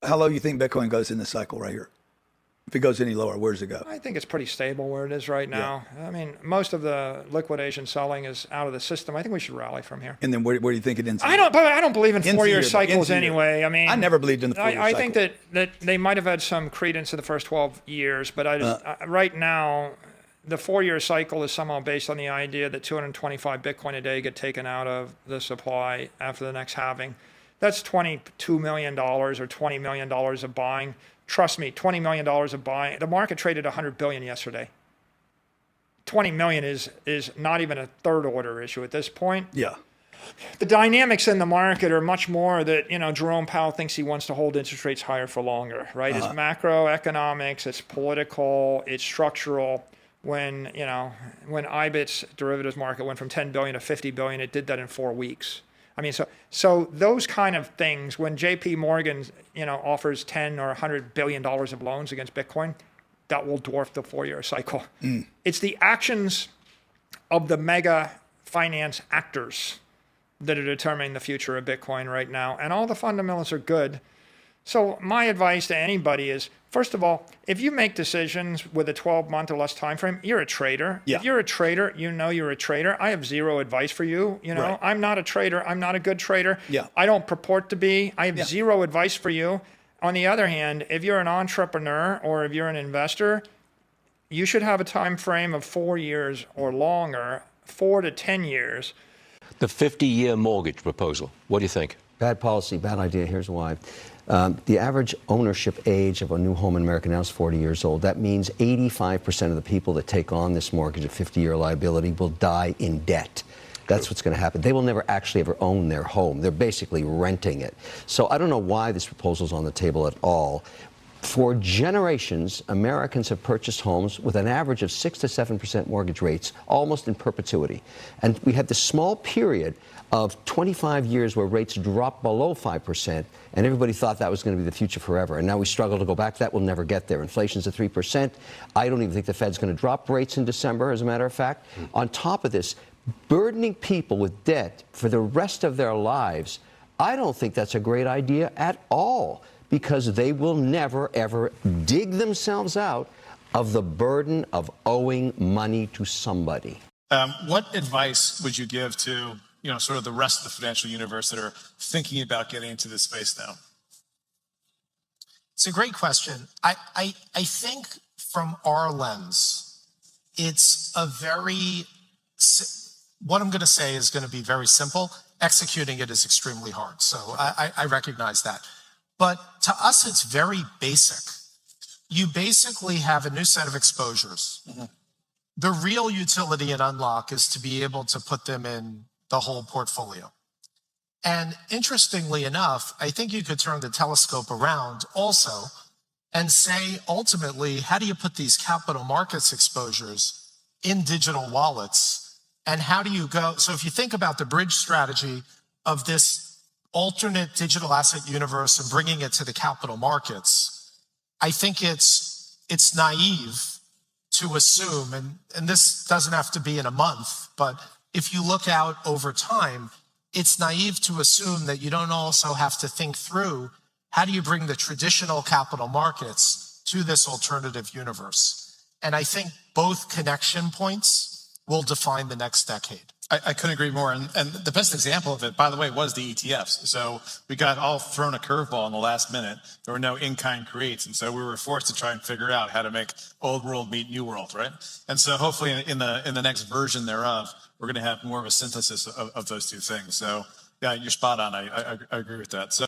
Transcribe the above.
How low you think Bitcoin goes in this cycle right here? If it goes any lower, where does it go? I think it's pretty stable where it is right now. I mean, most of the liquidation selling is out of the system. I think we should rally from here. And then where do you think it ends? I don't believe in Ends the four-year year, cycles ends the year. anyway. I mean, I never believed in the 4-year I cycle. think that they might have had some credence in the first 12 years, but right now, the 4-year cycle is somehow based on the idea that 225 Bitcoin a day get taken out of the supply after the next halving. That's $22 million or $20 million of buying. Trust me, $20 million of buying. The market traded $100 billion yesterday. 20 million is not even a third order issue at this point. Yeah. The dynamics in the market are much more that, Jerome Powell thinks he wants to hold interest rates higher for longer, right? It's macroeconomics, it's political, it's structural. When IBIT's derivatives market went from 10 billion to 50 billion, it did that in 4 weeks. I mean, so those kind of things, when JP Morgan, offers 10 or $100 billion of loans against Bitcoin, that will dwarf the 4-year cycle. It's the actions of the mega finance actors that are determining the future of Bitcoin right now. And all the fundamentals are good. So my advice to anybody is, first of all, if you make decisions with a 12-month or less time frame, you're a trader. Yeah. If you're a trader, you're a trader. I have zero advice for you. Right. I'm not a trader. I'm not a good trader. Yeah. I don't purport to be. I have zero advice for you. On the other hand, if you're an entrepreneur or if you're an investor, you should have a time frame of 4 years or longer, 4 to 10 years. The 50-year mortgage proposal. What do you think? Bad policy, bad idea. Here's why. The average ownership age of a new home in America now is 40 years old. That means 85% of the people that take on this mortgage of 50-year liability will die in debt. That's what's going to happen. They will never actually ever own their home. They're basically renting it. So I don't know why this proposal is on the table at all. For generations, Americans have purchased homes with an average of 6 to 7% mortgage rates, almost in perpetuity. And we had this small period of 25 years where rates dropped below 5%, and everybody thought that was going to be the future forever. And now we struggle to go back. That will never get there. Inflation's at 3%. I don't even think the Fed's going to drop rates in December, as a matter of fact. On top of this, burdening people with debt for the rest of their lives, I don't think that's a great idea at all, because they will never, ever dig themselves out of the burden of owing money to somebody. What advice would you give to, sort of the rest of the financial universe that are thinking about getting into this space now? It's a great question. I think from our lens, it's what I'm going to say is going to be very simple. Executing it is extremely hard. So I recognize that. But to us, it's very basic. You basically have a new set of exposures. The real utility in Unlock is to be able to put them in the whole portfolio. And interestingly enough, I think you could turn the telescope around also and say, ultimately, how do you put these capital markets exposures in digital wallets? And how do you go? So if you think about the bridge strategy of this alternate digital asset universe and bringing it to the capital markets, I think it's naive to assume, and this doesn't have to be in a month, but if you look out over time, it's naive to assume that you don't also have to think through how do you bring the traditional capital markets to this alternative universe. And I think both connection points will define the next decade. I couldn't agree more. And the best example of it, by the way, was the ETFs. So we got all thrown a curveball in the last minute. There were no in-kind creates. And so we were forced to try and figure out how to make old world meet new world, right? And so hopefully in the next version thereof, we're going to have more of a synthesis of those two things. So yeah, you're spot on. I agree with that. So